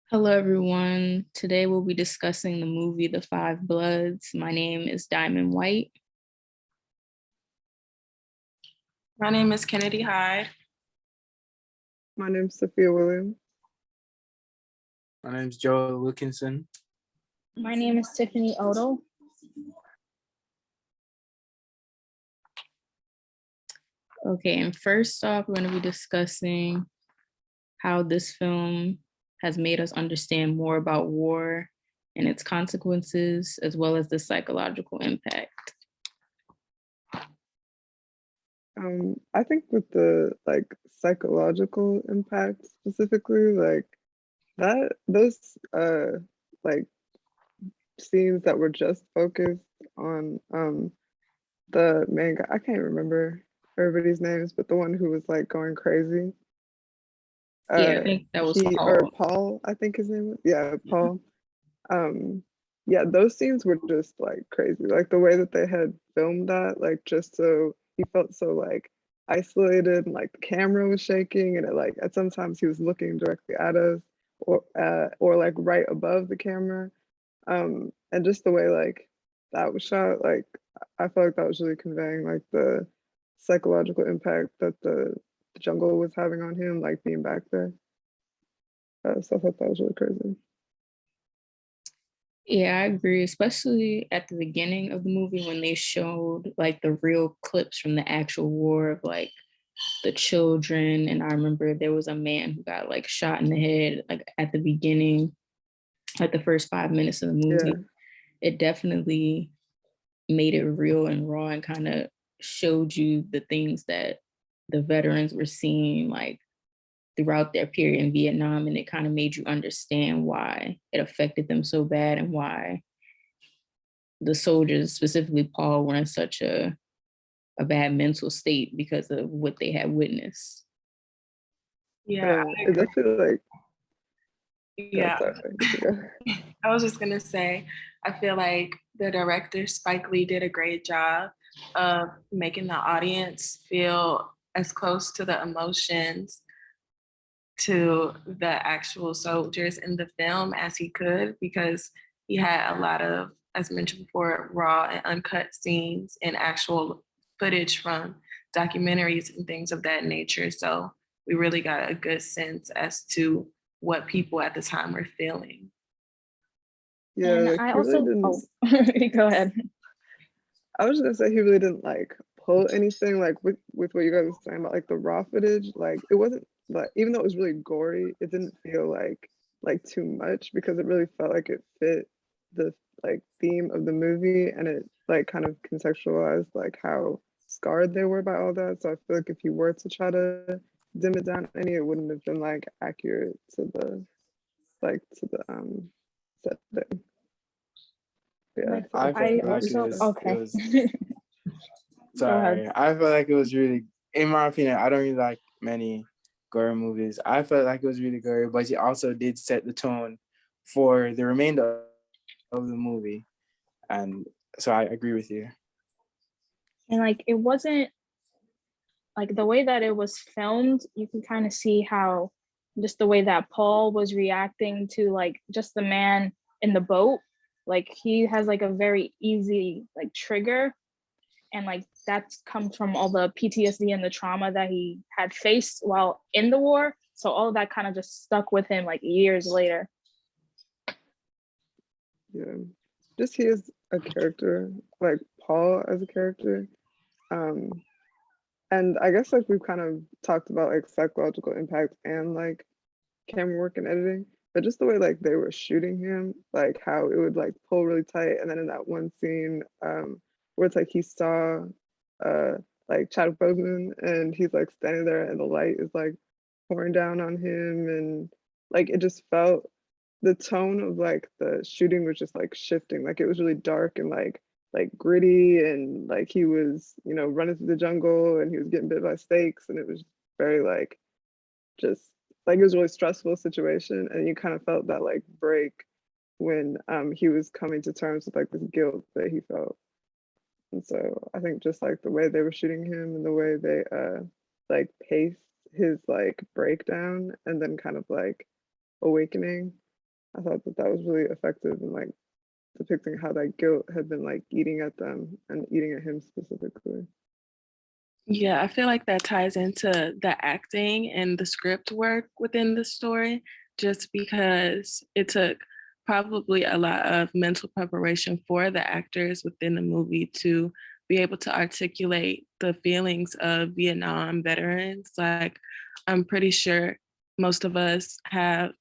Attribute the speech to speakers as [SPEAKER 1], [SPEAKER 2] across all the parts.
[SPEAKER 1] Hello, everyone. Today we'll be discussing the movie The Five Bloods. My name is Dymon White.
[SPEAKER 2] My name is Kyn Hyde.
[SPEAKER 3] My name's Sophia Williams.
[SPEAKER 4] My name's Joe Wilkinson.
[SPEAKER 5] My name is Tiffani Amber.
[SPEAKER 1] Okay, and first off, we're going to be discussing how this film has made us understand more about war and its consequences, as well as the psychological impact.
[SPEAKER 3] I think with the psychological impact specifically, those scenes that were just focused on the main guy. I can't remember everybody's names, but the one who was like going crazy.
[SPEAKER 1] Yeah, I think that was Paul.
[SPEAKER 3] Or Paul, I think his name was. Yeah, Paul. Yeah, those scenes were just like crazy. Like the way that they had filmed that, like just so he felt so like isolated, and like the camera was shaking, and it like at sometimes he was looking directly at us or like right above the camera. And just the way like that was shot, like I felt like that was really conveying like the psychological impact that the jungle was having on him, like being back there. So I thought that was really crazy.
[SPEAKER 1] Yeah, I agree, especially at the beginning of the movie when they showed like the real clips from the actual war of like the children. And I remember there was a man who got like shot in the head like at the beginning, like the first 5 minutes of the movie.
[SPEAKER 3] Yeah.
[SPEAKER 1] It definitely made it real and raw and kind of showed you the things that the veterans were seeing like throughout their period in Vietnam, and it kind of made you understand why it affected them so bad and why the soldiers, specifically Paul, were in such a bad mental state because of what they had witnessed.
[SPEAKER 2] Yeah,
[SPEAKER 3] I feel like
[SPEAKER 2] yeah. I was just gonna say, I feel like the director Spike Lee did a great job of making the audience feel as close to the emotions to the actual soldiers in the film as he could, because he had a lot of, as mentioned before, raw and uncut scenes and actual footage from documentaries and things of that nature. So we really got a good sense as to what people at the time were feeling.
[SPEAKER 3] Yeah,
[SPEAKER 5] and
[SPEAKER 3] like
[SPEAKER 5] I also
[SPEAKER 3] really
[SPEAKER 5] go ahead.
[SPEAKER 3] I was just gonna say he really didn't like pull anything like with what you guys were saying about like the raw footage. Like it wasn't like, even though it was really gory, it didn't feel like too much because it really felt like it fit the like theme of the movie, and it like kind of contextualized like how scarred they were by all that. So I feel like if you were to try to dim it down any, it wouldn't have been like accurate to the setting. Yeah, so
[SPEAKER 4] I felt like
[SPEAKER 5] also,
[SPEAKER 4] it was,
[SPEAKER 5] okay.
[SPEAKER 4] it was sorry. I felt like it was really, in my opinion, I don't really like many gore movies. I felt like it was really gory, but it also did set the tone for the remainder of the movie. And so I agree with you.
[SPEAKER 5] And like it wasn't like the way that it was filmed, you can kind of see how just the way that Paul was reacting to like just the man in the boat, like he has like a very easy like trigger, and like that's comes from all the PTSD and the trauma that he had faced while in the war. So all of that kind of just stuck with him like years later.
[SPEAKER 3] Yeah, just he is a character, like Paul as a character. And I guess like we've kind of talked about like psychological impact and like camera work and editing, but just the way like they were shooting him, like how it would like pull really tight, and then in that one scene where it's like he saw like Chadwick Boseman, and he's like standing there and the light is like pouring down on him, and like it just felt, the tone of like the shooting was just like shifting, like it was really dark and like gritty, and like he was, you know, running through the jungle and he was getting bit by snakes, and it was very like just like it was a really stressful situation, and you kind of felt that like break when he was coming to terms with like this guilt that he felt. And so I think just like the way they were shooting him and the way they like paced his like breakdown and then kind of like awakening, I thought that that was really effective in like depicting how that guilt had been like eating at them and eating at him specifically.
[SPEAKER 2] Yeah, I feel like that ties into the acting and the script work within the story, just because it took probably a lot of mental preparation for the actors within the movie to be able to articulate the feelings of Vietnam veterans. Like, I'm pretty sure most of us have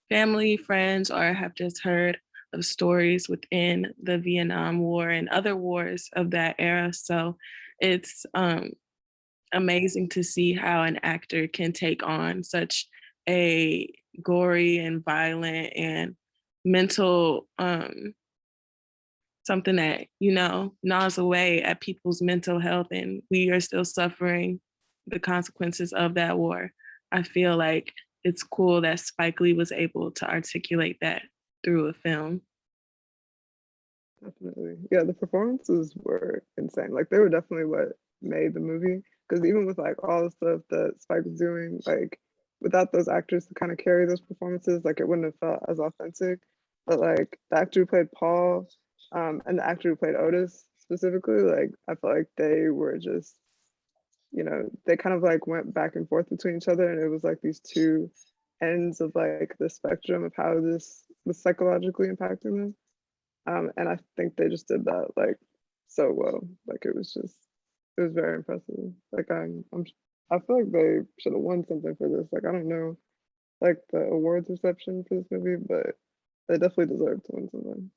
[SPEAKER 2] family, friends, or have just heard of stories within the Vietnam War and other wars of that era. So it's amazing to see how an actor can take on such a gory and violent and mental something that, you know, gnaws away at people's mental health, and we are still suffering the consequences of that war. I feel like it's cool that Spike Lee was able to articulate that through a film.
[SPEAKER 3] Definitely. Yeah, the performances were insane. Like they were definitely what made the movie. Because even with like all the stuff that Spike was doing, like without those actors to kind of carry those performances, like it wouldn't have felt as authentic. But like the actor who played Paul, and the actor who played Otis specifically, like I felt like they were just, you know, they kind of like went back and forth between each other, and it was like these two ends of like the spectrum of how this was psychologically impacting them. And I think they just did that like so well. Like it was just, it was very impressive. Like I feel like they should have won something for this. Like I don't know, like the awards reception for this movie, but they definitely deserve to win something.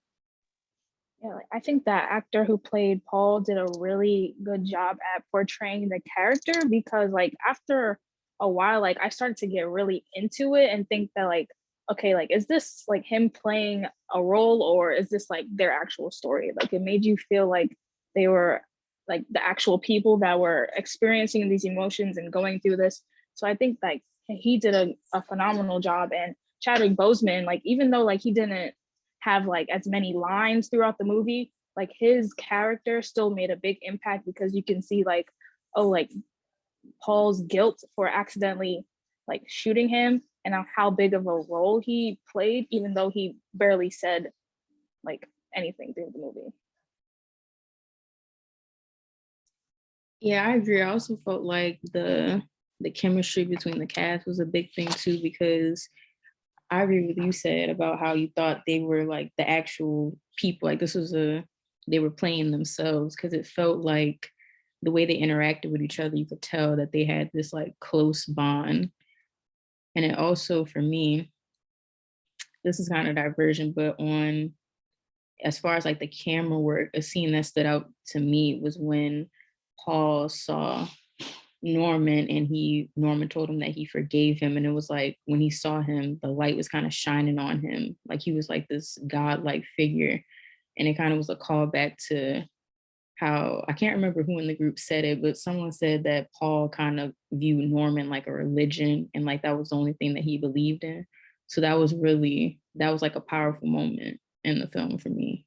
[SPEAKER 5] Yeah, like, I think that actor who played Paul did a really good job at portraying the character, because like after a while, like I started to get really into it and think that like, okay, like is this like him playing a role, or is this like their actual story? Like it made you feel like they were like the actual people that were experiencing these emotions and going through this. So I think like he did a phenomenal job. And Chadwick Boseman, like even though like he didn't have like as many lines throughout the movie, like his character still made a big impact, because you can see like, oh, like Paul's guilt for accidentally like shooting him, and how big of a role he played, even though he barely said like anything through the movie.
[SPEAKER 1] Yeah, I agree. I also felt like the chemistry between the cast was a big thing too, because I agree with you said about how you thought they were like the actual people. Like this was they were playing themselves, because it felt like the way they interacted with each other, you could tell that they had this like close bond. And it also, for me, this is kind of diversion, but on as far as like the camera work, a scene that stood out to me was when Paul saw Norman, and Norman told him that he forgave him. And it was like when he saw him, the light was kind of shining on him. Like he was like this godlike figure. And it kind of was a callback to how, I can't remember who in the group said it, but someone said that Paul kind of viewed Norman like a religion, and like that was the only thing that he believed in. So that was like a powerful moment in the film for me.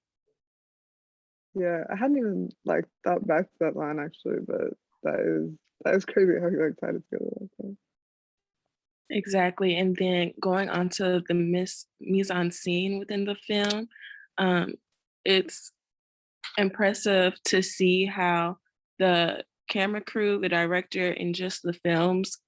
[SPEAKER 3] Yeah, I hadn't even like thought back to that line actually, but that is crazy how you like tied it together like that.
[SPEAKER 2] Exactly. And then going on to the mise en scene within the film, it's impressive to see how the camera crew, the director, and just the film's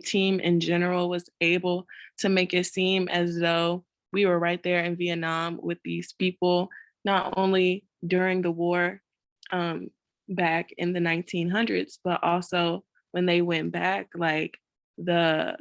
[SPEAKER 2] team in general was able to make it seem as though we were right there in Vietnam with these people, not only during the war back in the 1900s, but also when they went back, like the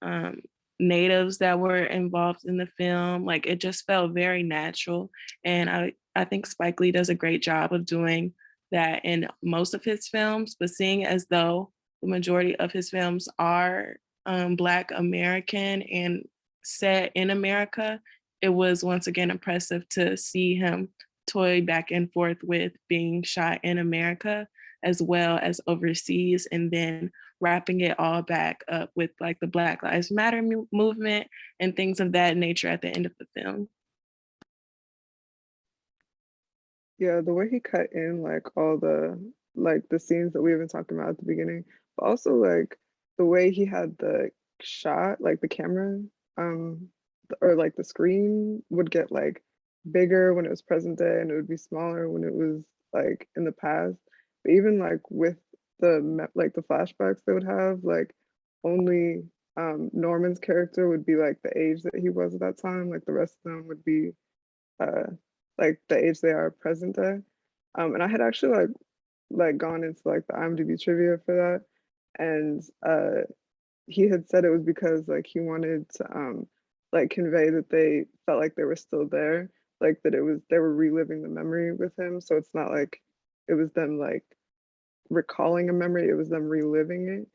[SPEAKER 2] um, natives that were involved in the film. Like it just felt very natural. And I think Spike Lee does a great job of doing that in most of his films, but seeing as though the majority of his films are Black American and set in America, it was once again impressive to see him toy back and forth with being shot in America as well as overseas, and then wrapping it all back up with like the Black Lives Matter movement and things of that nature at the end of the film.
[SPEAKER 3] Yeah, the way he cut in like all the scenes that we have been talking about at the beginning, but also like the way he had the shot, like the camera, or like the screen would get like bigger when it was present day, and it would be smaller when it was like in the past. But even like with like the flashbacks they would have, like only Norman's character would be like the age that he was at that time. Like the rest of them would be like the age they are present day. And I had actually like gone into like the IMDb trivia for that, and he had said it was because like he wanted to like convey that they felt like they were still there, like that they were reliving the memory with him. So it's not like it was them like recalling a memory, it was them reliving it.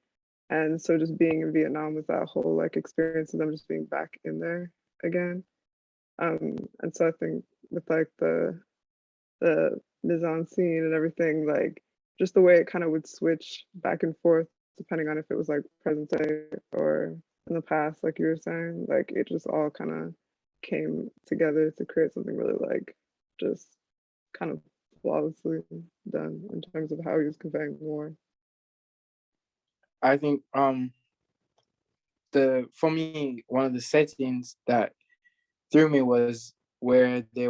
[SPEAKER 3] And so just being in Vietnam was that whole like experience of them just being back in there again. And so I think with like the mise en scene and everything, like just the way it kind of would switch back and forth depending on if it was like present day or in the past, like you were saying, like it just all kind of came together to create something really like just kind of flawlessly done in terms of how he was conveying more.
[SPEAKER 4] I think for me, one of the settings that threw me was where they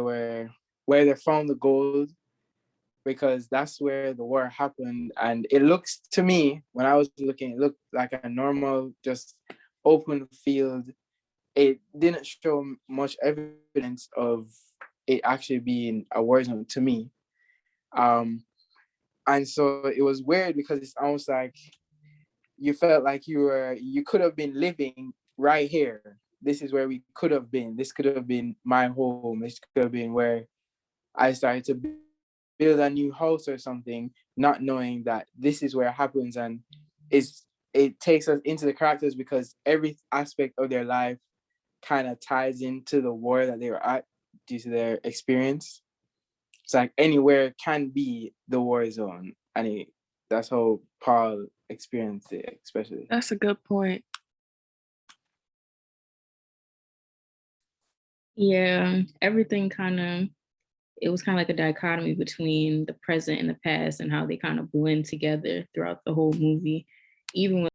[SPEAKER 4] found the gold, because that's where the war happened. And it looks to me, when I was looking, it looked like a normal, just open field. It didn't show much evidence of it actually being a war zone to me. And so it was weird because it's almost like you felt like you could have been living right here. This is where we could have been. This could have been my home. This could have been where I started to build a new house or something, not knowing that this is where it happens. And it takes us into the characters because every aspect of their life kind of ties into the war that they were at due to their experience. It's like anywhere can be the war zone. And that's how Paul experienced it, especially.
[SPEAKER 2] That's a good point.
[SPEAKER 1] Yeah, everything it was kind of like a dichotomy between the present and the past and how they kind of blend together throughout the whole movie. Even when